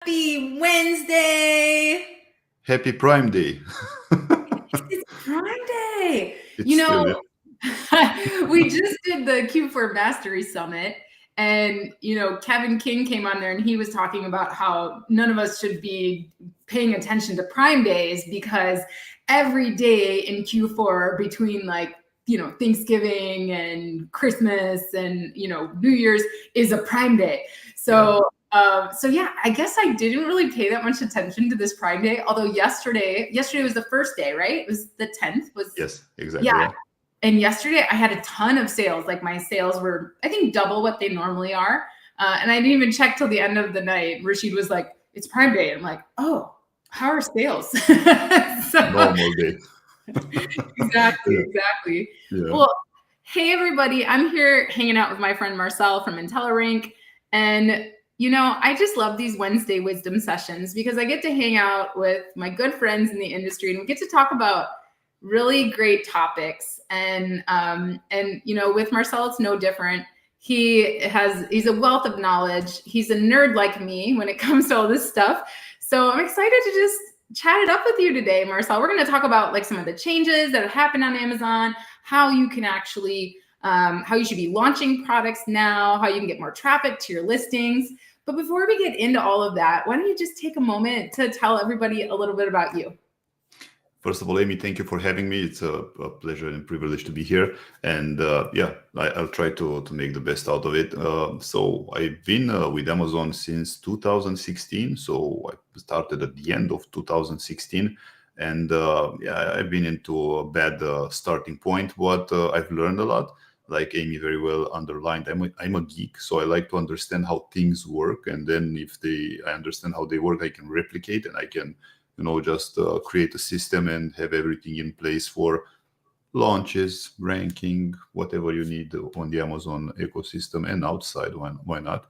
Happy Wednesday. Happy Prime Day. It's Prime Day. It's You still, yeah. know, we just did the Q4 Mastery Summit, and Kevin King came on there and he was talking about how none of us should be paying attention to Prime Days because every day in Q4 between Thanksgiving and Christmas and New Year's is a Prime Day. So yeah, I guess I didn't really pay that much attention to this Prime Day. Although yesterday was the first day, right? It was the 10th. Yes, exactly. Yeah. Yeah. And yesterday I had a ton of sales. Like my sales were, I think, double what they normally are. And I didn't even check till the end of the night. Rashid was like, "It's Prime Day." I'm like, "Oh, how are sales?" Normal day. Exactly. Yeah. Well, hey everybody, I'm here hanging out with my friend Marcel from IntelliRank, and I just love these Wednesday wisdom sessions because I get to hang out with my good friends in the industry and we get to talk about really great topics. And with Marcel, it's no different. He's a wealth of knowledge. He's a nerd like me when it comes to all this stuff. So I'm excited to just chat it up with you today, Marcel. We're going to talk about like some of the changes that have happened on Amazon, how you can actually how you should be launching products now, how you can get more traffic to your listings. But before we get into all of that, why don't you just take a moment to tell everybody a little bit about you? First of all, Amy, thank you for having me. It's a pleasure and privilege to be here. And I'll try to make the best out of it. So I've been with Amazon since 2016. So I started at the end of 2016. And I've been into a bad starting point, but I've learned a lot. Like Amy very well underlined, I'm a geek, so I like to understand how things work. And then if I understand how they work, I can replicate and I can just create a system and have everything in place for launches, ranking, whatever you need on the Amazon ecosystem and outside. Why not?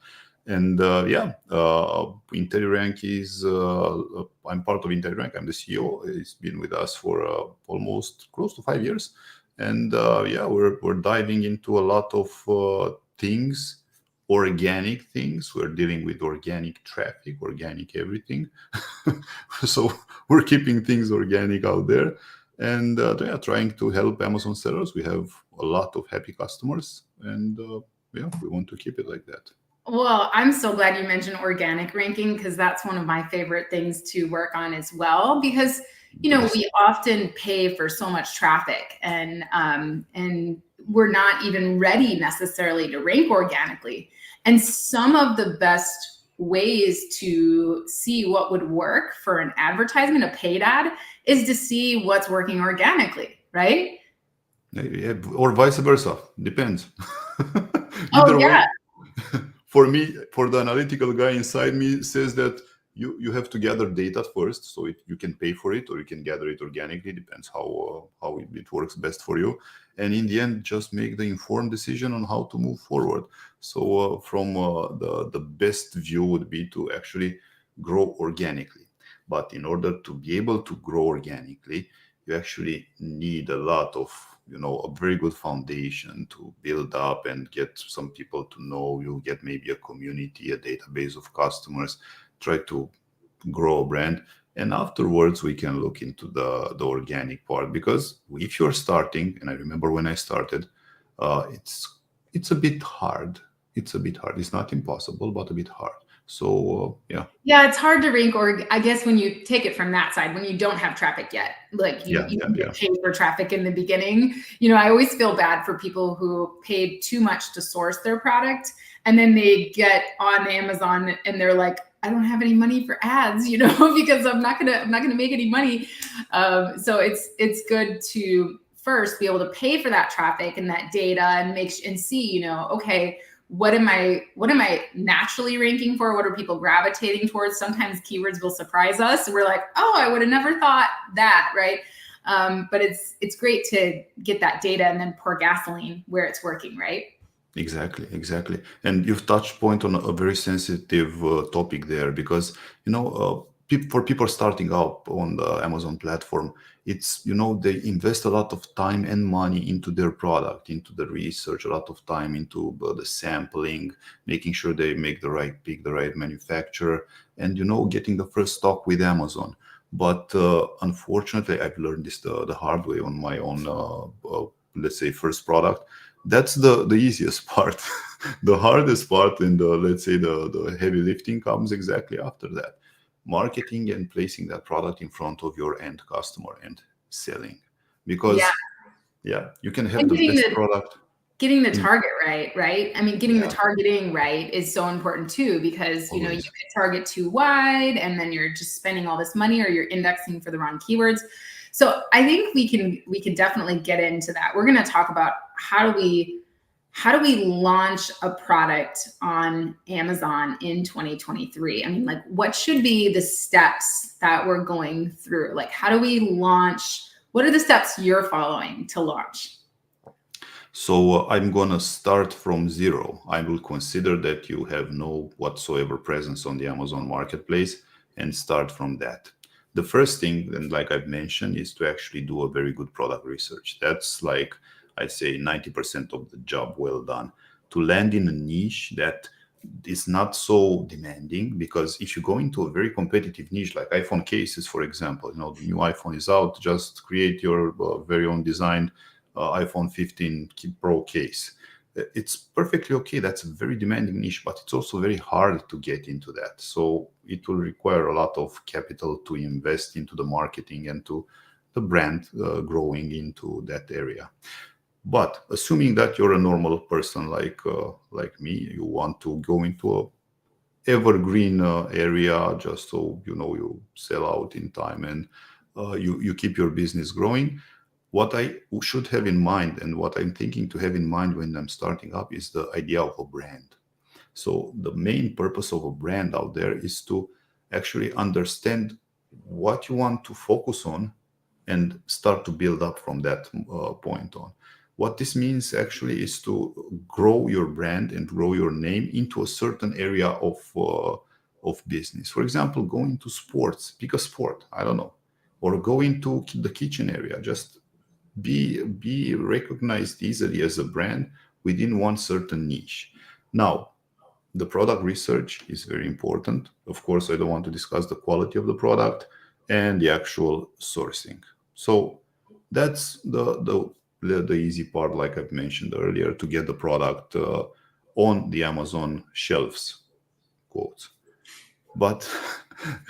And IntelliRank is, I'm part of IntelliRank. I'm the CEO. It's been with us for almost close to 5 years. And we're diving into a lot of things, organic things. We're dealing with organic traffic, organic everything. So we're keeping things organic out there and trying to help Amazon sellers. We have a lot of happy customers and we want to keep it like that. Well, I'm so glad you mentioned organic ranking because that's one of my favorite things to work on as well. Because Yes. we often pay for so much traffic, and we're not even ready necessarily to rank organically. And some of the best ways to see what would work for an advertisement, a paid ad, is to see what's working organically, right? Yeah, or vice versa. Depends. Oh Either way, yeah. for me, for the analytical guy inside me says that you have to gather data first, so you can pay for it or you can gather it organically. Depends how it works best for you. And in the end, just make the informed decision on how to move forward. So from the best view would be to actually grow organically. But in order to be able to grow organically, you actually need a lot of a very good foundation to build up and get some people to know you, get maybe a community, a database of customers, try to grow a brand. And afterwards we can look into the organic part, because if you're starting, and I remember when I started, it's a bit hard. It's not impossible, but a bit hard. So Yeah, it's hard to rank, or I guess when you take it from that side, when you don't have traffic yet, like you can get paid for traffic in the beginning. I always feel bad for people who paid too much to source their product, and then they get on Amazon and they're like, I don't have any money for ads, because I'm not gonna make any money. So it's good to first be able to pay for that traffic and that data and see, okay, what am I naturally ranking for? What are people gravitating towards? Sometimes keywords will surprise us. And we're like, oh, I would have never thought that, right? But it's great to get that data and then pour gasoline where it's working, right? Exactly. And you've touched point on a very sensitive topic there, because for people starting out on the Amazon platform, it's, they invest a lot of time and money into their product, into the research, a lot of time into the sampling, making sure they make the right pick, the right manufacturer, and, getting the first stock with Amazon. But unfortunately, I've learned this the hard way on my own, let's say, first product. That's the easiest part. The hardest part and let's say the heavy lifting comes exactly after that. Marketing and placing that product in front of your end customer and selling. Yeah. Because you can have And the best product. getting the target right? I mean, getting the Yeah, targeting right is so important too, because you always. can target too wide and then you're just spending all this money, or you're indexing for the wrong keywords. So I think we can definitely get into that. We're going to talk about how do we launch a product on Amazon in 2023? I mean, like, what should be the steps that we're going through? Like, how do we launch? What are the steps you're following to launch? So I'm gonna start from zero. I will consider that you have no whatsoever presence on the Amazon marketplace and start from that. The first thing, and like I've mentioned, is to actually do a very good product research. That's like, I'd say 90% of the job well done. To land in a niche that is not so demanding, because if you go into a very competitive niche like iPhone cases, for example, the new iPhone is out, just create your very own designed iPhone 15 Pro case. It's perfectly okay. That's a very demanding niche, but it's also very hard to get into that. So it will require a lot of capital to invest into the marketing and to the brand growing into that area. But assuming that you're a normal person like me, you want to go into a evergreen area just so you sell out in time and you keep your business growing. What I should have in mind and what I'm thinking to have in mind when I'm starting up is the idea of a brand. So the main purpose of a brand out there is to actually understand what you want to focus on and start to build up from that point on. What this means actually is to grow your brand and grow your name into a certain area of business. For example, go into sports, pick a sport, I don't know, or go into the kitchen area. Just be recognized easily as a brand within one certain niche. Now, the product research is very important. Of course, I don't want to discuss the quality of the product and the actual sourcing. So that's the easy part, like I've mentioned earlier, to get the product on the Amazon shelves, quotes. But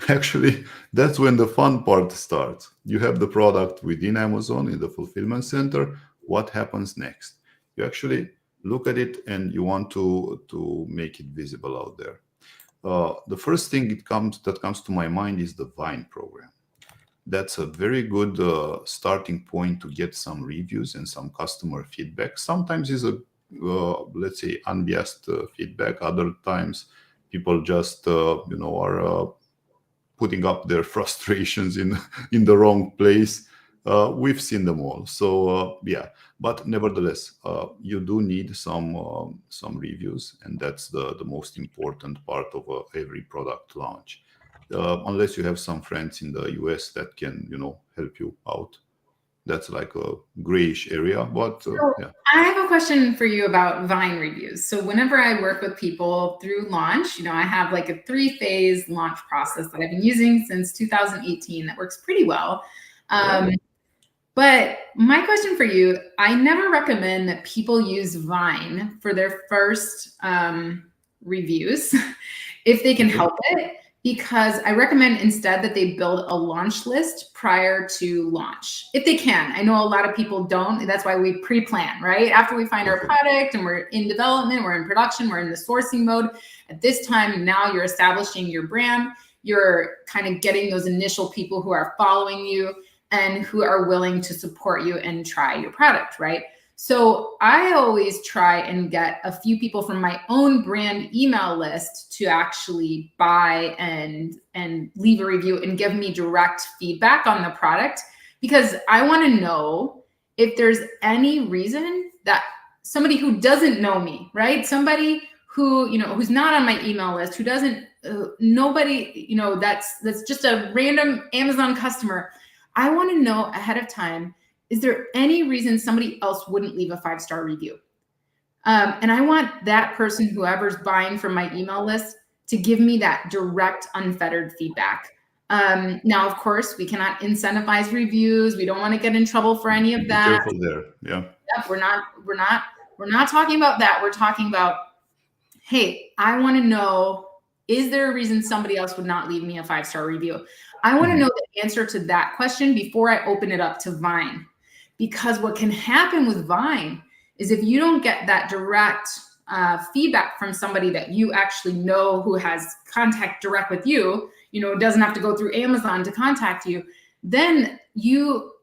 actually, that's when the fun part starts. You have the product within Amazon in the fulfillment center. What happens next? You actually look at it and you want to make it visible out there. The first thing that comes to my mind is the Vine program. That's a very good starting point to get some reviews and some customer feedback. Sometimes it's a let's say unbiased feedback. Other times people just are putting up their frustrations in the wrong place. We've seen them all. So but nevertheless, you do need some reviews, and that's the most important part of every product launch. Unless you have some friends in the US that can help you out. That's like a grayish area, but yeah. I have a question for you about Vine reviews. So whenever I work with people through launch, I have like a 3-phase launch process that I've been using since 2018 that works pretty well. But my question for you, I never recommend that people use Vine for their first reviews if they can help it, because I recommend instead that they build a launch list prior to launch, if they can. I know a lot of people don't. That's why we pre-plan, right? After we find our product and we're in development, we're in production, we're in the sourcing mode. At this time, now you're establishing your brand. You're kind of getting those initial people who are following you and who are willing to support you and try your product, right? So I always try and get a few people from my own brand email list to actually buy and leave a review and give me direct feedback on the product, because I want to know if there's any reason that somebody who doesn't know me, right? Somebody who, who's not on my email list, who doesn't nobody, that's just a random Amazon customer. I want to know ahead of time, is there any reason somebody else wouldn't leave a 5-star review? And I want that person, whoever's buying from my email list, to give me that direct, unfettered feedback. Now, of course, we cannot incentivize reviews. We don't want to get in trouble for any of that. Be careful there. Yeah. Yep, we're not talking about that. We're talking about, hey, I want to know, is there a reason somebody else would not leave me a 5-star review? I want to know the answer to that question before I open it up to Vine. Because what can happen with Vine is if you don't get that direct feedback from somebody that you actually know who has contact direct with you, doesn't have to go through Amazon to contact you, then you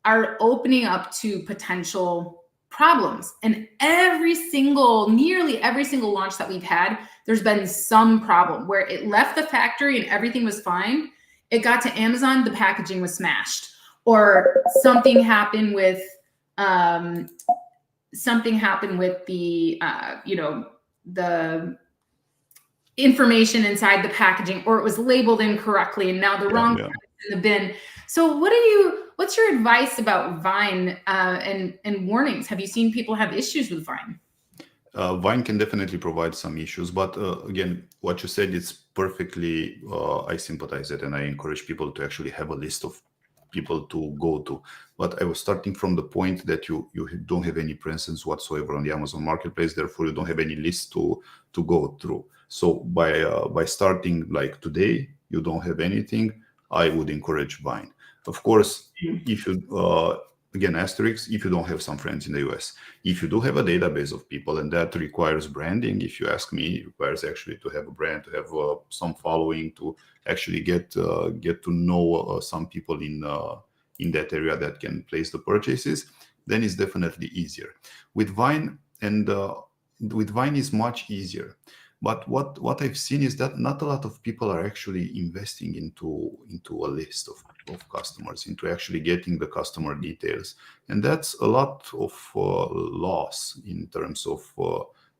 are opening up to potential problems. And nearly every single launch that we've had, there's been some problem where it left the factory and everything was fine. It got to Amazon, the packaging was smashed, or something happened with the the information inside the packaging, or it was labeled incorrectly and now the wrong product in the bin. So what's your advice about Vine and warnings? Have you seen people have issues with Vine? Vine can definitely provide some issues, but again, what you said is perfectly, I sympathize it, and I encourage people to actually have a list of people to go to. But I was starting from the point that you don't have any presence whatsoever on the Amazon marketplace, therefore you don't have any list to go through. So by starting like today, you don't have anything, I would encourage Vine. Of course, if you again, asterisk, if you don't have some friends in the US. If you do have a database of people, and that requires branding, if you ask me, it requires actually to have a brand, to have some following, to actually get to know some people in that area that can place the purchases, then it's definitely easier. With Vine, and with Vine is much easier. But what I've seen is that not a lot of people are actually investing into a list of customers, into actually getting the customer details. And that's a lot of loss in terms of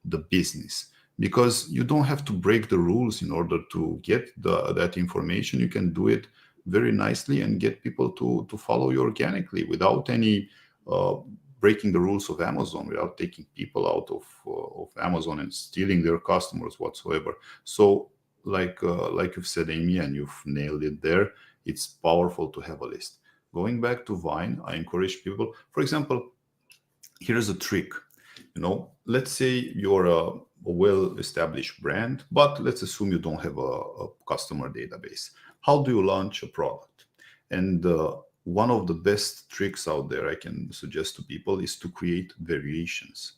the business, because you don't have to break the rules in order to get that information. You can do it very nicely and get people to follow you organically without any breaking the rules of Amazon, without taking people out of Amazon and stealing their customers whatsoever. So like you've said, Amy, and you've nailed it there, it's powerful to have a list. Going back to Vine, I encourage people, for example, here's a trick. Let's say you're a well-established brand, but let's assume you don't have a customer database. How do you launch a product? And one of the best tricks out there I can suggest to people is to create variations.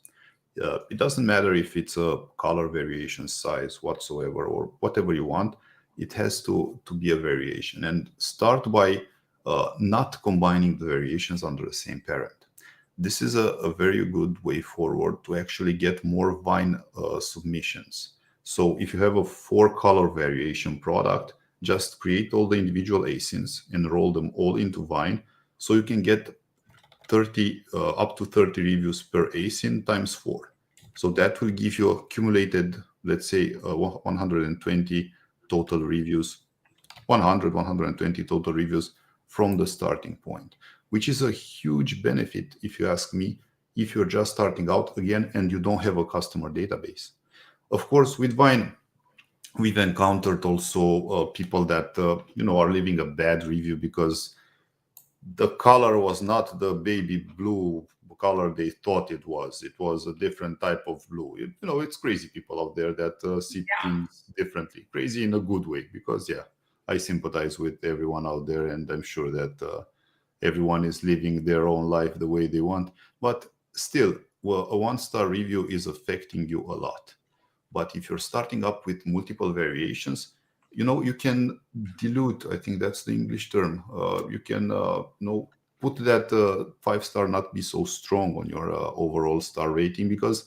It doesn't matter if it's a color variation, size, whatsoever, or whatever you want. It has to be a variation, and start by not combining the variations under the same parent. This is a very good way forward to actually get more Vine submissions. So if you have a 4-color variation product, just create all the individual ASINs and roll them all into Vine, so you can get up to 30 reviews per ASIN times 4. So that will give you accumulated, let's say, 120 total reviews, 120 total reviews from the starting point, which is a huge benefit, if you ask me, if you're just starting out again and you don't have a customer database. Of course, with Vine, we've encountered also people that are leaving a bad review because the color was not the baby blue color they thought it was. It was a different type of blue. It's crazy people out there that see things differently. Crazy in a good way, because I sympathize with everyone out there, and I'm sure that everyone is living their own life the way they want. But still, well, a 1-star review is affecting you a lot. But if you're starting up with multiple variations, you can dilute, I think that's the English term. You can put that 5-star not be so strong on your overall star rating, because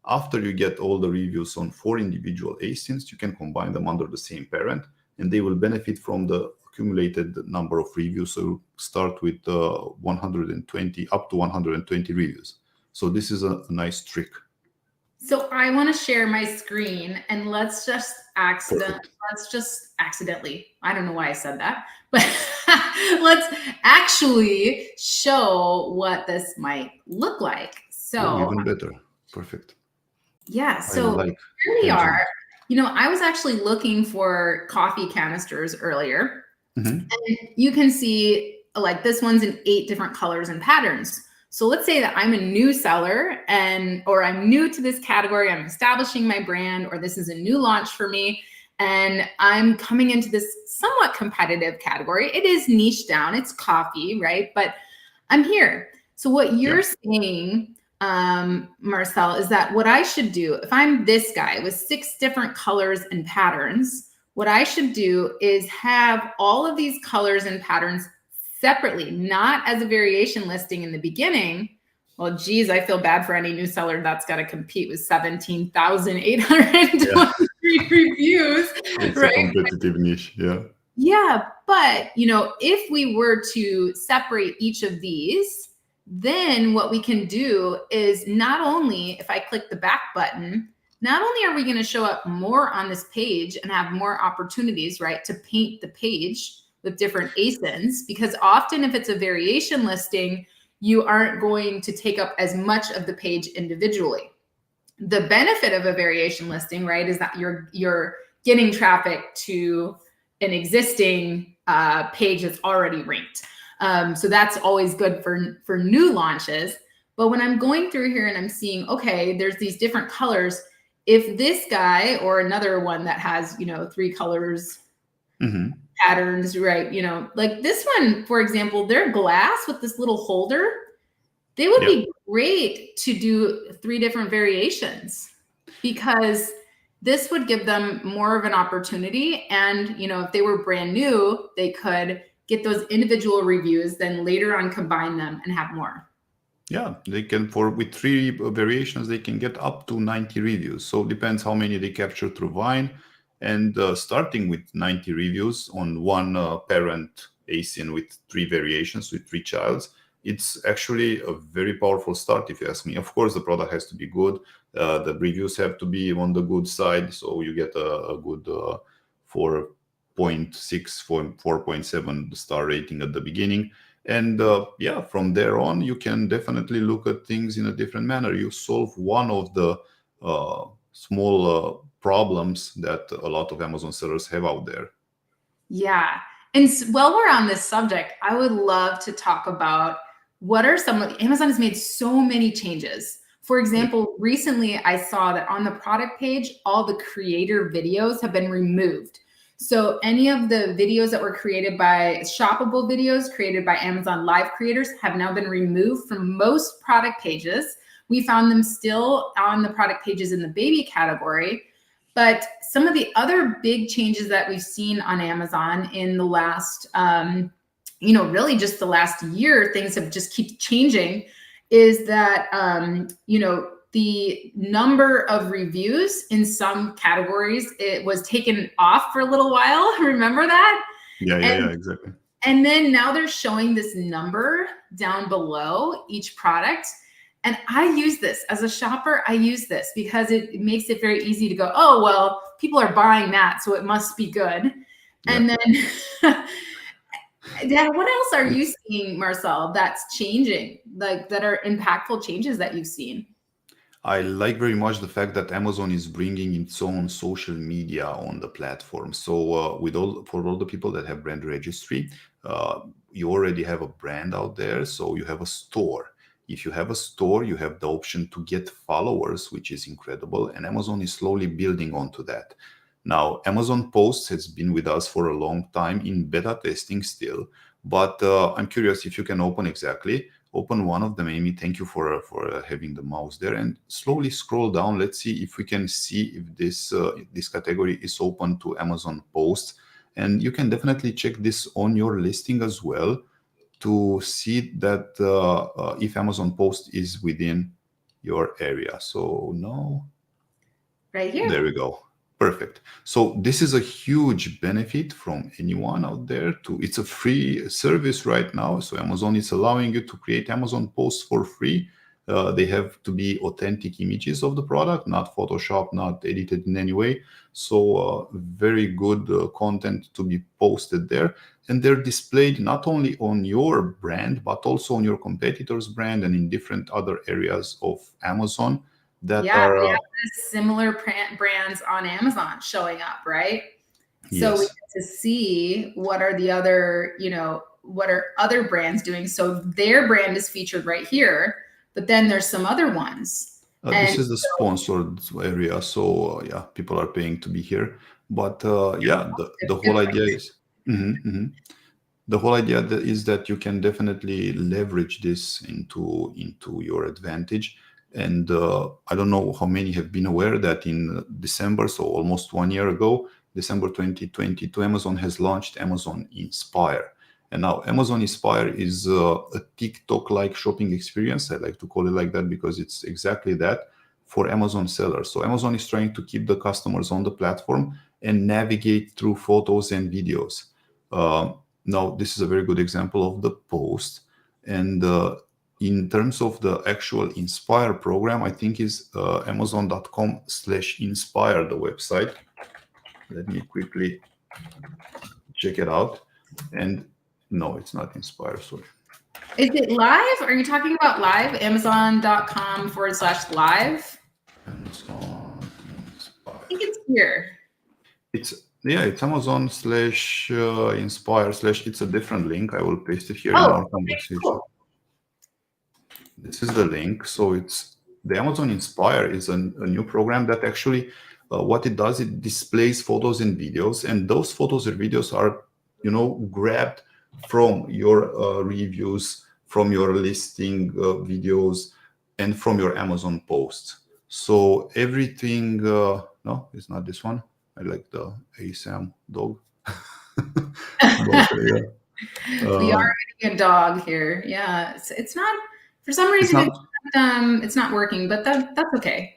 after you get all the reviews on 4 individual ASINs, you can combine them under the same parent, and they will benefit from the accumulated number of reviews. So start with 120 up to 120 reviews. So this is a nice trick. So I want to share my screen, and let's just Perfect. accidentally, I don't know why I said that, but let's actually show what this might look like. Oh, So even better. Perfect. yeah, I so like here we are. hands-on. I was actually looking for coffee canisters earlier. Mhm. And you can see like this one's in 8 different colors and patterns. So let's say that I'm a new seller or I'm new to this category, I'm establishing my brand, or this is a new launch for me, and I'm coming into this somewhat competitive category. It is niche down, it's coffee, right? But I'm here. So what Yeah. you're saying, Marcel, is that what I should do if I'm this guy with 6 different colors and patterns, what I should do is have all of these colors and patterns separately, not as a variation listing in the beginning. Well, geez, I feel bad for any new seller that's got to compete with Yeah. 17,823 reviews, It's a right? competitive niche. Yeah. Yeah, but if we were to separate each of these, then what we can do is not only, if I click the back button, not only are we going to show up more on this page and have more opportunities, right, to paint the page with different ASINs, because often if it's a variation listing, you aren't going to take up as much of the page individually. The benefit of a variation listing, right, is that you're getting traffic to an existing page that's already ranked. So that's always good for new launches. But when I'm going through here and I'm seeing, okay, there's these different colors. If this guy or another one that has 3 colors Mhm. patterns, right? Like this one, for example, they're glass with this little holder. They would Yeah. be great to do 3 different variations because this would give them more of an opportunity. And, if they were brand new, they could get those individual reviews, then later on combine them and have more. Yeah, they can with 3 variations they can get up to 90 reviews. So it depends how many they capture through Vine, and starting with 90 reviews on one parent ASIN with 3 variations with 3 childs, it's actually a very powerful start if you ask me. Of course, the product has to be good. The reviews have to be on the good side, so you get a good 4.6, 4.7 star rating at the beginning. And yeah, from there on, you can definitely look at things in a different manner. You solve one of the small problems that a lot of Amazon sellers have out there. Yeah. And while we're on this subject, I would love to talk about what are some of Amazon has made so many changes. For example, recently I saw that on the product page, all the creator videos have been removed. So any of the videos that were created by shoppable videos created by Amazon Live creators have now been removed from most product pages. We found them still on the product pages in the baby category. But some of the other big changes that we've seen on Amazon in the last, really just the last year, things have just keep changing, is that, the number of reviews in some categories, it was taken off for a little while. Remember that? Yeah, exactly. And then now they're showing this number down below each product. And I use this as a shopper. I use this because it makes it very easy to go, oh, well, people are buying that, so it must be good. Yeah. And then, Dad, what else are you seeing, Marcel, that's changing, like that are impactful changes that you've seen? I like very much the fact that Amazon is bringing its own social media on the platform. So for all the people that have brand registry, you already have a brand out there. So you have a store. If you have a store, you have the option to get followers, which is incredible. And Amazon is slowly building onto that. Now, Amazon Posts has been with us for a long time in beta testing still. But I'm curious if you can open one of them. Amy, thank you for having the mouse there, and slowly scroll down. Let's see if we can see if this category is open to Amazon Posts, and you can definitely check this on your listing as well to see that if Amazon Post is within your area. So no, Right here. there we go. Perfect. So this is a huge benefit from anyone out there it's a free service right now. So Amazon is allowing you to create Amazon posts for free. They have to be authentic images of the product, not Photoshop, not edited in any way. So very good content to be posted there. And they're displayed not only on your brand, but also on your competitor's brand and in different other areas of Amazon that Yeah, are... we have similar brands on Amazon showing up, right? So we Yes. get to see what are the other, what are other brands doing. So their brand is featured right here, but then there's some other ones. This is the sponsored area, so yeah, people are paying to be here. But yeah, the whole idea is... The whole idea is that you can definitely leverage this into your advantage. And I don't know how many have been aware that in December, so almost 1 year ago, December 2022, Amazon has launched Amazon Inspire. And now Amazon Inspire is a TikTok-like shopping experience. I like to call it like that because it's exactly that for Amazon sellers. So Amazon is trying to keep the customers on the platform and navigate through photos and videos. Now, this is a very good example of the post. And in terms of the actual Inspire program, I think is amazon.com/inspire, the website. Let me quickly check it out. And no, it's not Inspire, sorry. Is it live? Are you talking about live? Amazon.com/live? Amazon Inspire. I think it's here. It's Amazon/inspire/ it's a different link. I will paste it here in our conversation. Cool. This is the link. So it's the Amazon Inspire is a new program that actually what it does, it displays photos and videos, and those photos and videos are, grabbed from your reviews, from your listing videos, and from your Amazon posts. So everything, no, it's not this one. I like the ASAM dog. But, we are getting a dog here. Yeah, it's not, for some reason, it's not working, but that's okay.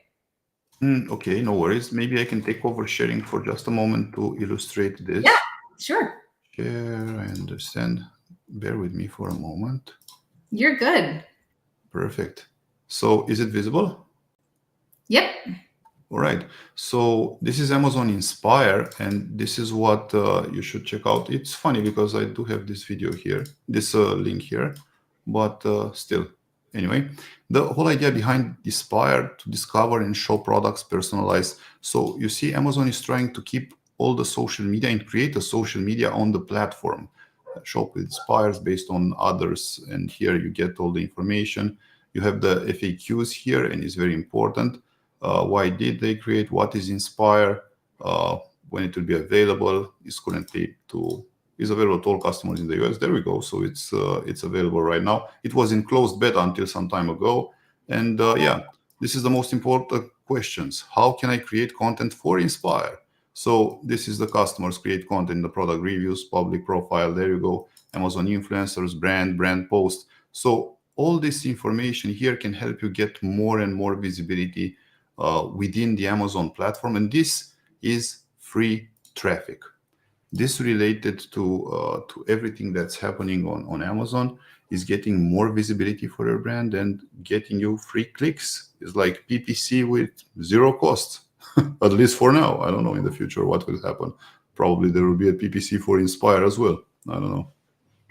Okay, no worries. Maybe I can take over sharing for just a moment to illustrate this. Yeah, sure. Share, I understand. Bear with me for a moment. You're good. Perfect. So is it visible? Yep. All right. So this is Amazon Inspire, and this is what you should check out. It's funny because I do have this video here, this link here, but still. Anyway, the whole idea behind Inspire to discover and show products personalized. So you see, Amazon is trying to keep all the social media and create a social media on the platform. Shop Inspires based on others, and here you get all the information. You have the FAQs here, and it's very important. Why did they create? What is Inspire? When it will be available? Is currently available to all customers in the US. There we go. So it's available right now. It was in closed beta until some time ago. And yeah, this is the most important questions. How can I create content for Inspire? So this is the customers create content, the product reviews, public profile. There you go. Amazon influencers, brand post. So all this information here can help you get more and more visibility within the Amazon platform. And this is free traffic. This related to everything that's happening on Amazon is getting more visibility for your brand and getting you free clicks. It's like PPC with zero cost, at least for now. I don't know in the future what will happen. Probably there will be a PPC for Inspire as well. I don't know.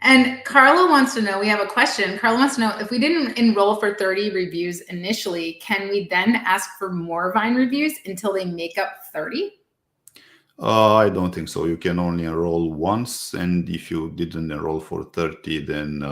And Carla wants to know, we have a question. Carla wants to know, if we didn't enroll for 30 reviews initially, can we then ask for more Vine reviews until they make up 30? I don't think so. You can only enroll once, and if you didn't enroll for 30, then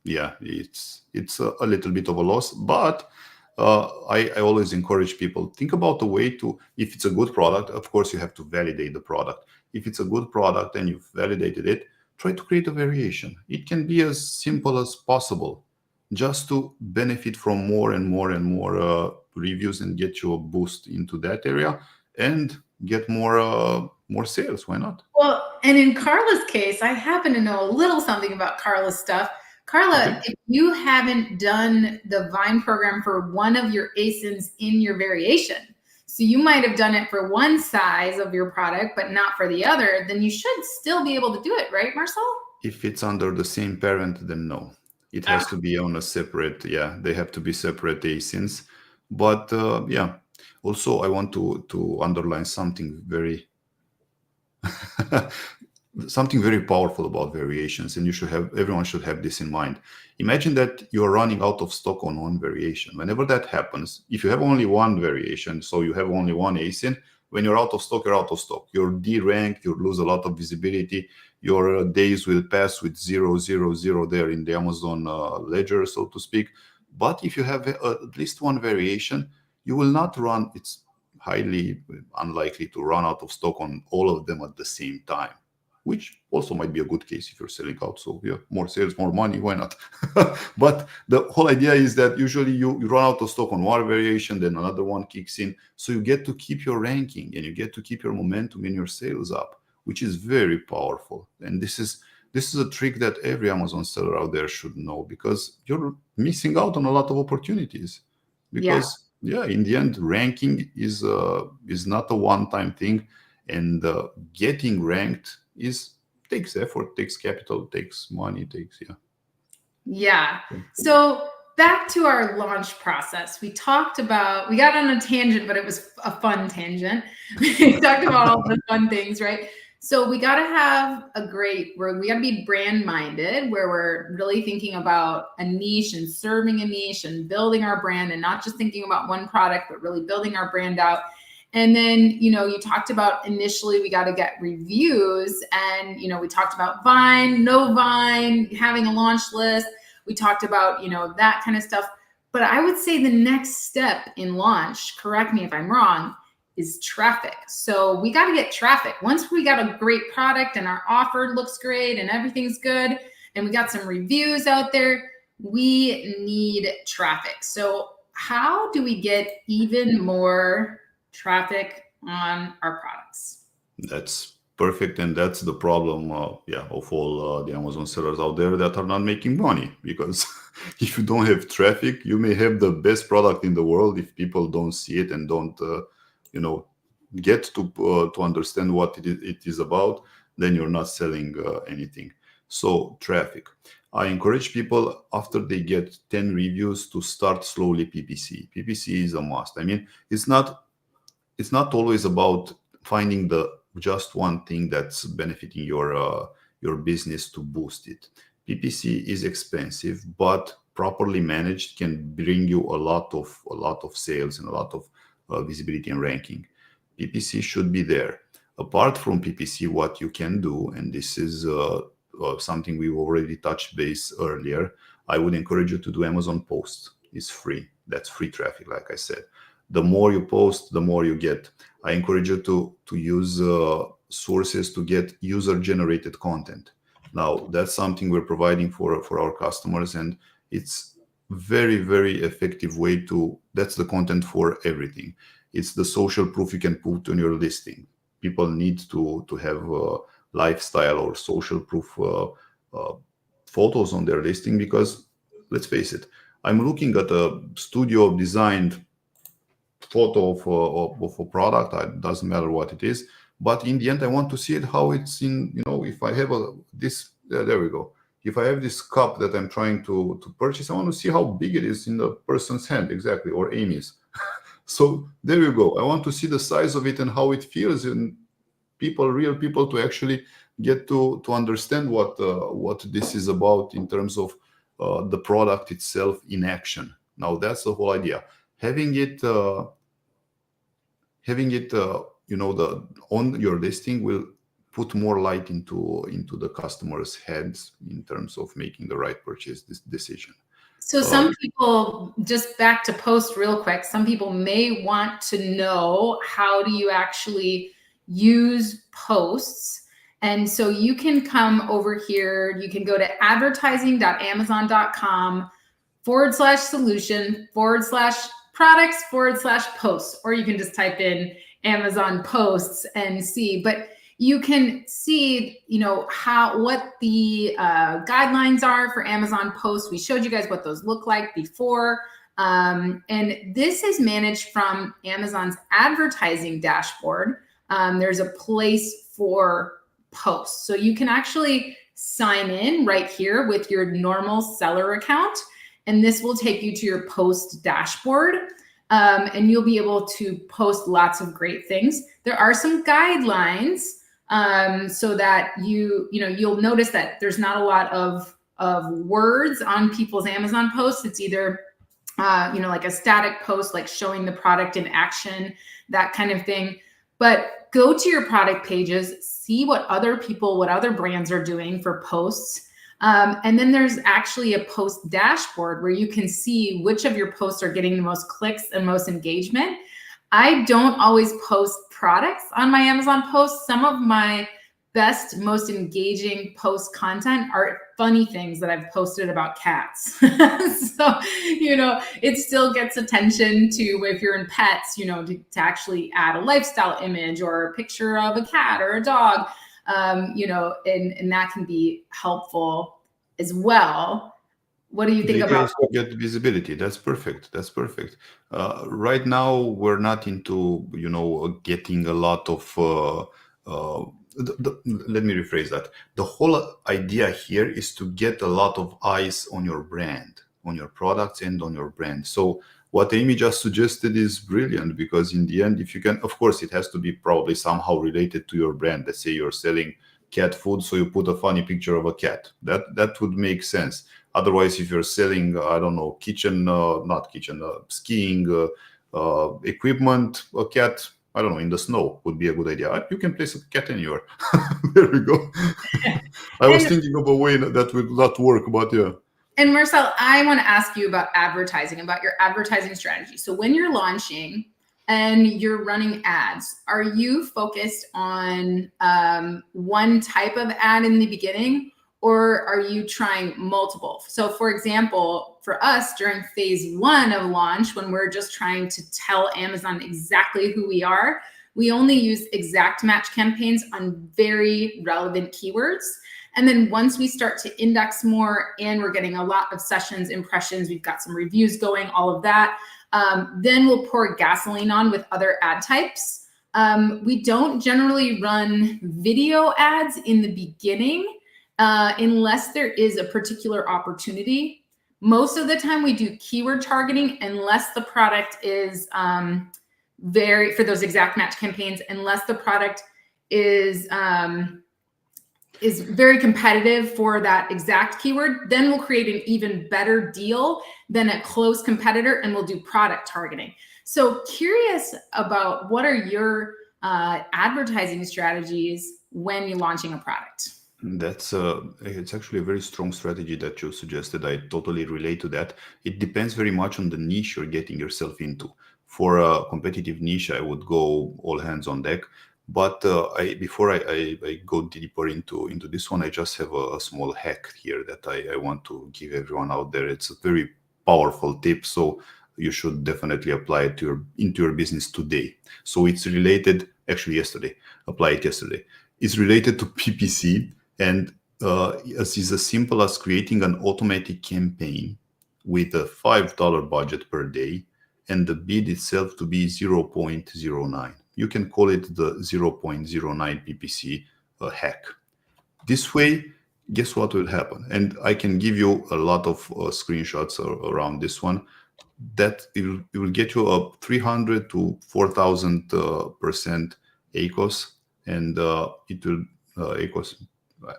yeah, it's a little bit of a loss. But I always encourage people, think about the way to, if it's a good product, of course you have to validate the product. If it's a good product and you've validated it, try to create a variation. It can be as simple as possible, just to benefit from more and more and more reviews and get you a boost into that area and get more sales. Why not? Well, and in Carla's case, I happen to know a little something about Carla's stuff. Carla, okay, if you haven't done the Vine program for one of your ASINs in your variation, so you might have done it for one size of your product, but not for the other, then you should still be able to do it, right, Marcel? If it's under the same parent, then no. It has to be on a separate, yeah, they have to be separate ASINs. But yeah, also I want to underline something very something very powerful about variations, and everyone should have this in mind. Imagine that you're running out of stock on one variation. Whenever that happens, if you have only one variation, so you have only one ASIN, when you're out of stock, you're out of stock. You're deranked, you lose a lot of visibility. Your days will pass with 000 there in the Amazon ledger, so to speak. But if you have at least one variation, you will not run, it's highly unlikely to run out of stock on all of them at the same time, which also might be a good case if you're selling out. So yeah, more sales, more money, why not? But the whole idea is that usually you run out of stock on one variation, then another one kicks in. So you get to keep your ranking and you get to keep your momentum and your sales up, which is very powerful. And this is a trick that every Amazon seller out there should know, because you're missing out on a lot of opportunities. Because yeah, in the end, ranking is not a one-time thing, and getting ranked takes effort, takes capital, takes money, Yeah. So back to our launch process. We got on a tangent, but it was a fun tangent. We talked about all the fun things, right? So we got to have we got to be brand minded, where we're really thinking about a niche and serving a niche and building our brand, and not just thinking about one product, but really building our brand out. And then, you talked about initially we got to get reviews, and, we talked about Vine, no Vine, having a launch list. We talked about, that kind of stuff. But I would say the next step in launch, correct me if I'm wrong, is traffic. So we got to get traffic. Once we got a great product and our offer looks great and everything's good, and we got some reviews out there, we need traffic. So how do we get even more traffic on our products? That's perfect, and that's the problem of all the Amazon sellers out there that are not making money. Because if you don't have traffic, you may have the best product in the world. If people don't see it and don't get to understand what it is about, then you're not selling anything. So traffic, I encourage people, after they get 10 reviews, to start slowly PPC is a must. I mean, it's not always about finding the just one thing that's benefiting your business to boost it. PPC is expensive, but properly managed can bring you a lot of sales and a lot of visibility and ranking. PPC should be there. Apart from PPC, what you can do, and this is something we've already touched base earlier, I would encourage you to do Amazon posts. It's free. That's free traffic, like I said. The more you post, the more you get. I encourage you to use sources to get user-generated content. Now, that's something we're providing for our customers, and it's very, very effective way that's the content for everything. It's the social proof you can put on your listing. People need to have lifestyle or social proof photos on their listing, because let's face it, I'm looking at a studio designed photo of a product. It doesn't matter what it is, but in the end, I want to see it how it's in. If I have there we go. If I have this cup that I'm trying to purchase, I want to see how big it is in the person's hand, exactly, or Amy's. So there you go. I want to see the size of it and how it feels, and real people, to actually get to understand what this is about in terms of the product itself in action. Now, that's the whole idea. Having it on your listing will put more light into the customer's heads in terms of making the right purchase decision. So some people, just back to post real quick, some people may want to know, how do you actually use posts? And so you can come over here, you can go to advertising.amazon.com/solution/products/posts, or you can just type in Amazon posts and see. But you can see, what the guidelines are for Amazon posts. We showed you guys what those look like before. And this is managed from Amazon's advertising dashboard. There's a place for posts. So you can actually sign in right here with your normal seller account. And this will take you to your post dashboard. And you'll be able to post lots of great things. There are some guidelines so that you'll notice that there's not a lot of words on people's Amazon posts. It's either like a static post, like showing the product in action, that kind of thing. But go to your product pages, see what other brands are doing for posts. And then there's actually a post dashboard where you can see which of your posts are getting the most clicks and most engagement. I don't always post products on my Amazon posts. Some of my best, most engaging post content are funny things that I've posted about cats. So, it still gets attention to, if you're in pets, to actually add a lifestyle image or a picture of a cat or a dog, and that can be helpful as well. What do you think about? Also get visibility. That's perfect. Right now, we're not into, getting a lot of, let me rephrase that. The whole idea here is to get a lot of eyes on your brand, on your products and on your brand. So what Amy just suggested is brilliant, because in the end, if you can, of course, it has to be probably somehow related to your brand. Let's say you're selling cat food, so you put a funny picture of a cat. That would make sense. Otherwise, if you're selling, I don't know, skiing equipment, a cat, I don't know, in the snow would be a good idea. You can place a cat anywhere. There we go. I was thinking of a way that would not work, but yeah. And Marcel, I want to ask you about advertising, about your advertising strategy. So when you're launching and you're running ads, are you focused on one type of ad in the beginning, or are you trying multiple? So for example, for us during phase 1 of launch, when we're just trying to tell Amazon exactly who we are, we only use exact match campaigns on very relevant keywords. And then once we start to index more and we're getting a lot of sessions, impressions, we've got some reviews going, all of that, then we'll pour gasoline on with other ad types. We don't generally run video ads in the beginning unless there is a particular opportunity. Most of the time we do keyword targeting unless the product is for those exact match campaigns, unless the product is very competitive for that exact keyword, then we'll create an even better deal than a close competitor, and we'll do product targeting. So curious about, what are your advertising strategies when you're launching a product? It's actually a very strong strategy that you suggested. I totally relate to that. It depends very much on the niche you're getting yourself into. For a competitive niche, I would go all hands on deck. But before I go deeper into this one, I just have a small hack here that I want to give everyone out there. It's a very powerful tip, so you should definitely apply it into your business today. So it's related, actually yesterday, apply it yesterday. It's related to PPC, and it's as simple as creating an automatic campaign with a $5 budget per day and the bid itself to be 0.09. You can call it the 0.09 PPC hack. This way, guess what will happen? And I can give you a lot of screenshots around this one. That it will get you a 300 to 4,000% ACOS, and it will ACOS.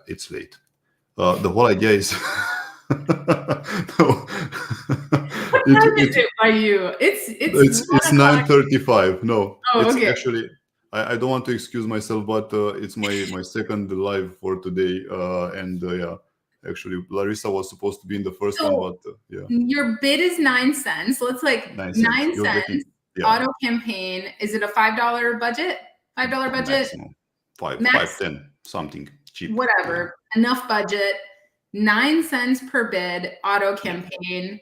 It's late. The whole idea is. What time is it by you? It's 9:35. No, it's okay. Actually, I don't want to excuse myself, but it's my second live for today, and yeah, actually Larissa was supposed to be in the first one, but yeah. Your bid is 9 cents. So it's like 9 cents. Auto campaign. Is it a $5 budget? $5 budget? Maximum. $5.10 something cheap. Whatever. Yeah. Enough budget. 9 cents per bid. Auto campaign.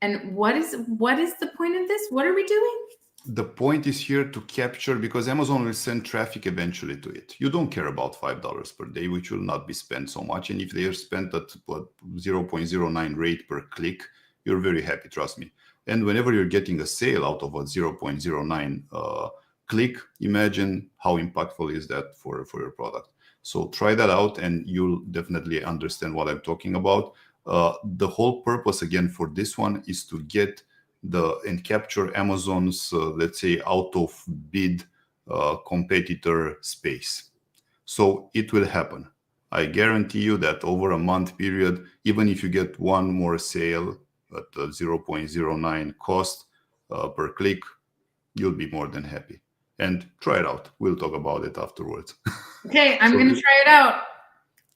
And what is the point of this? What are we doing? The point is here to capture, because Amazon will send traffic eventually to it. You don't care about $5 per day, which will not be spent so much. And if they are spent at 0.09 rate per click, you're very happy, trust me. And whenever you're getting a sale out of a 0.09 click, imagine how impactful is that for your product. So try that out and you'll definitely understand what I'm talking about. The whole purpose again for this one is to get and capture Amazon's, let's say, out of bid competitor space. So it will happen. I guarantee you that over a month period, even if you get one more sale at 0.09 cost per click, you'll be more than happy. And try it out. We'll talk about it afterwards. Okay, I'm going to try it out.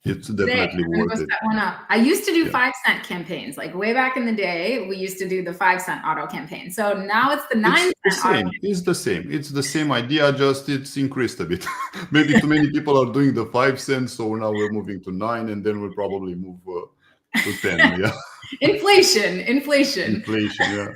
It's definitely worth it. Set one up. I used to do 5-cent campaigns. Like way back in the day, we used to do the 5-cent auto campaign. So now it's the 9-cent auto. It's the same. It's the same idea, just it's increased a bit. Maybe too many people are doing the 5 cents, so now we're moving to 9, and then we'll probably move to 10. Yeah. Inflation. Yeah.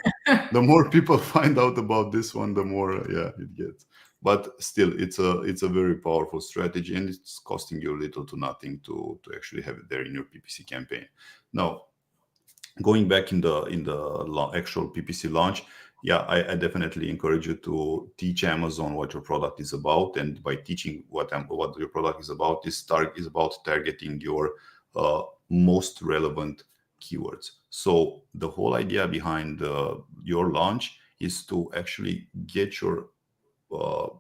The more people find out about this one, the more it gets. But still, it's a very powerful strategy, and it's costing you little to nothing to actually have it there in your PPC campaign. Now, going back in the actual PPC launch, I definitely encourage you to teach Amazon what your product is about, and by teaching what your product is about, is about targeting your most relevant keywords. So the whole idea behind your launch is to actually get your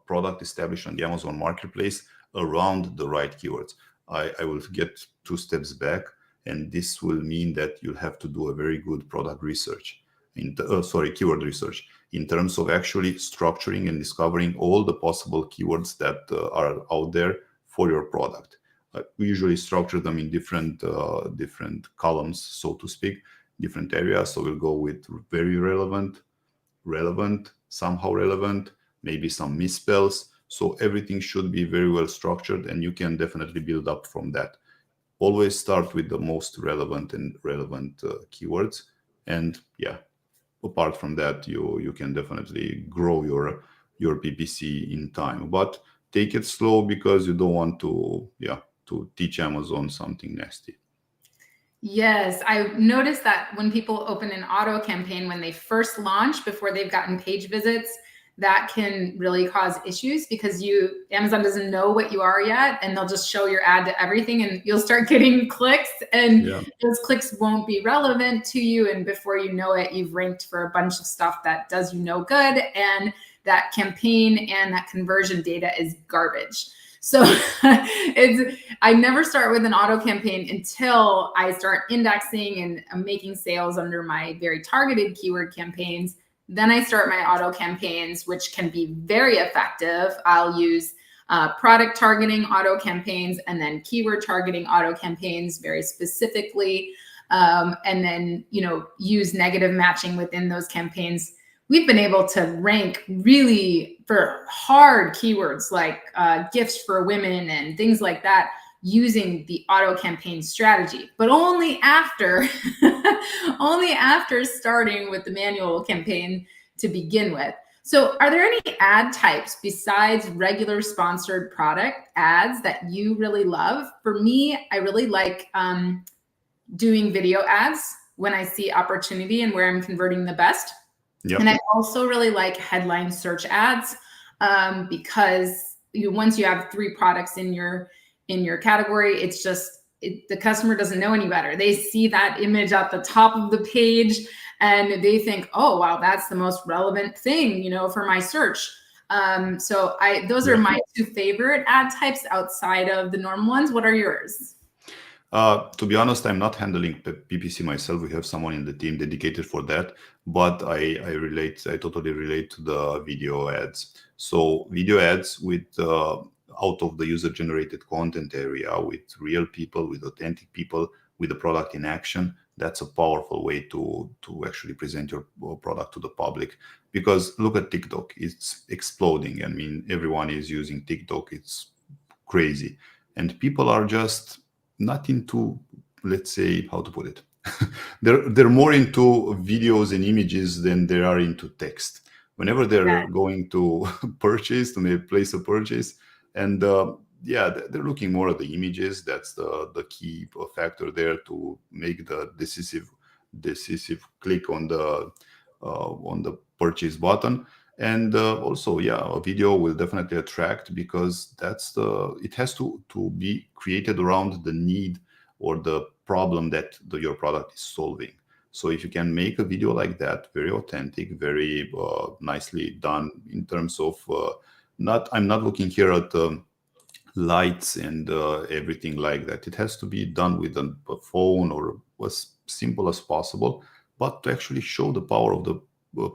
product established on the Amazon marketplace around the right keywords. I will get 2 steps back, and this will mean that you'll have to do a very good product research, keyword research, in terms of actually structuring and discovering all the possible keywords that are out there for your product. We usually structure them in different columns, so to speak, different areas. So we'll go with very relevant, somehow relevant, maybe some misspells. So everything should be very well structured, and you can definitely build up from that. Always start with the most relevant keywords, and apart from that, you can definitely grow your PPC in time. But take it slow, because you don't want to teach Amazon something nasty. Yes, I noticed that when people open an auto campaign when they first launch, before they've gotten page visits, that can really cause issues, because Amazon doesn't know what you are yet, and they'll just show your ad to everything, and you'll start getting clicks, and those clicks won't be relevant to you. And before you know it, you've ranked for a bunch of stuff that does you no good, and that campaign and that conversion data is garbage. So I never start with an auto campaign until I start indexing and making sales under my very targeted keyword campaigns. Then I start my auto campaigns, which can be very effective. I'll use product targeting auto campaigns, and then keyword targeting auto campaigns very specifically, and then use negative matching within those campaigns. We've been able to rank really for hard keywords like gifts for women and things like that, using the auto campaign strategy, but only after starting with the manual campaign to begin with. So are there any ad types besides regular sponsored product ads that you really love? For me, I really like doing video ads when I see opportunity and where I'm converting the best. Yep. And I also really like headline search ads because once you have 3 products in your category, it's just the customer doesn't know any better. They see that image at the top of the page and they think, oh, wow, that's the most relevant thing, for my search. So those are my 2 favorite ad types outside of the normal ones. What are yours? To be honest, I'm not handling PPC myself. We have someone in the team dedicated for that, but I totally relate to the video ads. So video ads with out of the user-generated content area, with real people, with authentic people, with the product in action. That's a powerful way to actually present your product to the public. Because look at TikTok, it's exploding. I mean, everyone is using TikTok. It's crazy, and people are just not into, let's say, how to put it. They're more into videos and images than they are into text. Whenever they're going to purchase, to place a purchase, and they're looking more at the images. That's the key factor there to make the decisive click on the purchase button. And also, yeah, a video will definitely attract, because it has to be created around the need or the problem that your product is solving. So if you can make a video like that, very authentic, very nicely done in terms of I'm not looking here at lights and everything like that. It has to be done with a phone or as simple as possible, but to actually show the power of the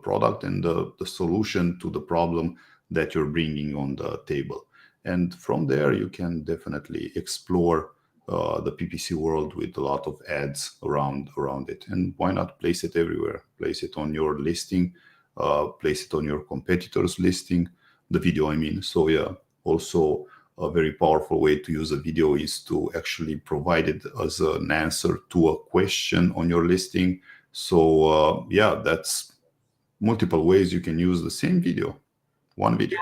product and the solution to the problem that you're bringing on the table. And from there, you can definitely explore the PPC world with a lot of ads around it. And why not place it everywhere? Place it on your listing, place it on your competitors' listing, the video, I mean. So yeah, also a very powerful way to use a video is to actually provide it as an answer to a question on your listing. So yeah, that's multiple ways you can use the same video, one video.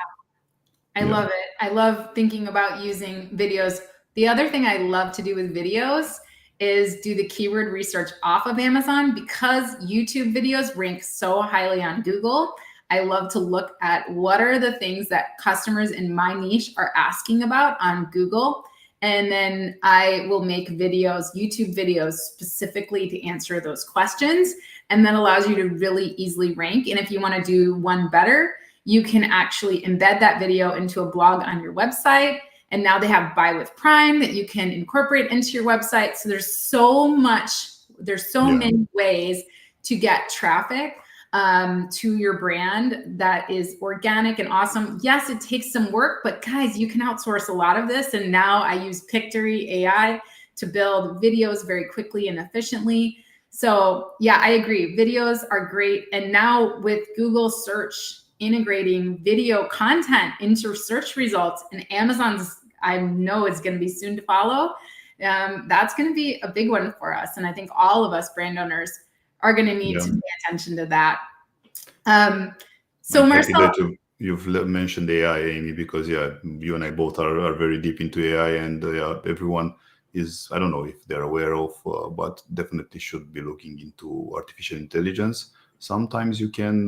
I love it. I love thinking about using videos. The other thing I love to do with videos is do the keyword research off of Amazon, because YouTube videos rank so highly on Google. I love to look at what are the things that customers in my niche are asking about on Google. And then I will make videos, YouTube videos specifically to answer those questions. And that allows you to really easily rank. And if you want to do one better, you can actually embed that video into a blog on your website. And now they have Buy with Prime that you can incorporate into your website. So there's so many ways to get traffic to your brand that is organic and awesome. Yes, it takes some work, but guys, you can outsource a lot of this. And now I use Pictory AI to build videos very quickly and efficiently. So yeah, I agree. Videos are great. And now with Google search integrating video content into search results, and Amazon's, I know, is going to be soon to follow. That's going to be a big one for us. And I think all of us brand owners are going to need to pay attention to that. So Marcel, you've mentioned AI, Amy, because yeah, you and I both are very deep into AI, and everyone is, I don't know if they're aware of, but definitely should be looking into artificial intelligence. Sometimes you can,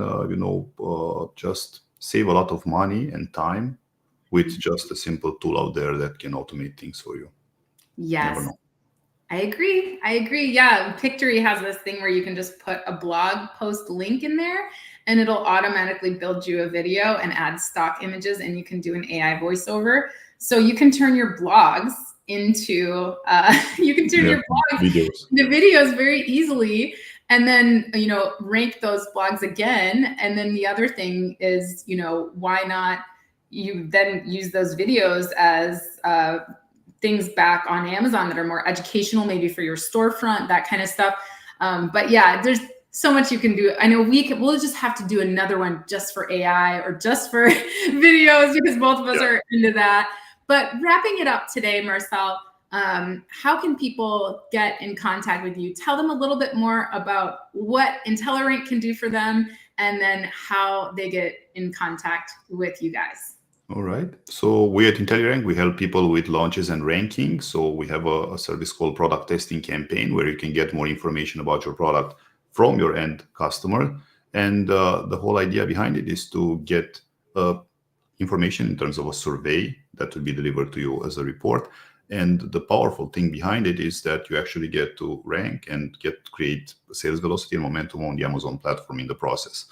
just save a lot of money and time with just a simple tool out there that can automate things for you. Yes. I agree. Yeah. Pictory has this thing where you can just put a blog post link in there and it'll automatically build you a video and add stock images, and you can do an AI voiceover. So you can turn your blogs into, your blogs into videos very easily, and then, rank those blogs again. And then the other thing is, why not you then use those videos as, things back on Amazon that are more educational, maybe for your storefront, that kind of stuff. But yeah, there's so much you can do. I know we'll just have to do another one just for AI or just for videos, because both of us are into that. But wrapping it up today, Marcel, how can people get in contact with you? Tell them a little bit more about what IntelliRank can do for them, and then how they get in contact with you guys. All right. So we at IntelliRank, we help people with launches and ranking. So we have a service called Product Testing Campaign, where you can get more information about your product from your end customer. And the whole idea behind it is to get information in terms of a survey that will be delivered to you as a report. And the powerful thing behind it is that you actually get to rank and create sales velocity and momentum on the Amazon platform in the process.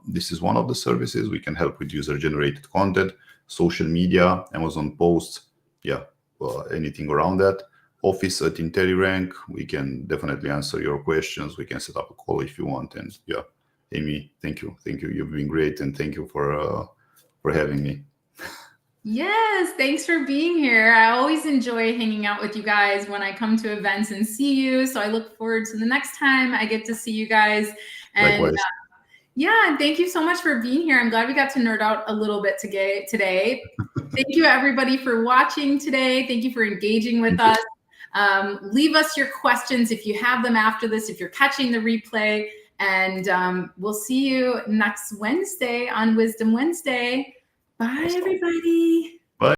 This is one of the services. We can help with user-generated content, social media, Amazon posts, anything around that. Office at IntelliRank, we can definitely answer your questions. We can set up a call if you want. And yeah, Amy, thank you. You've been great, and thank you for having me. Yes, thanks for being here. I always enjoy hanging out with you guys when I come to events and see you. So I look forward to the next time I get to see you guys. And likewise. Yeah, thank you so much for being here. I'm glad we got to nerd out a little bit today. Thank you, everybody, for watching today. Thank you for engaging with us. Leave us your questions if you have them after this, if you're catching the replay. And we'll see you next Wednesday on Wisdom Wednesday. Bye, everybody.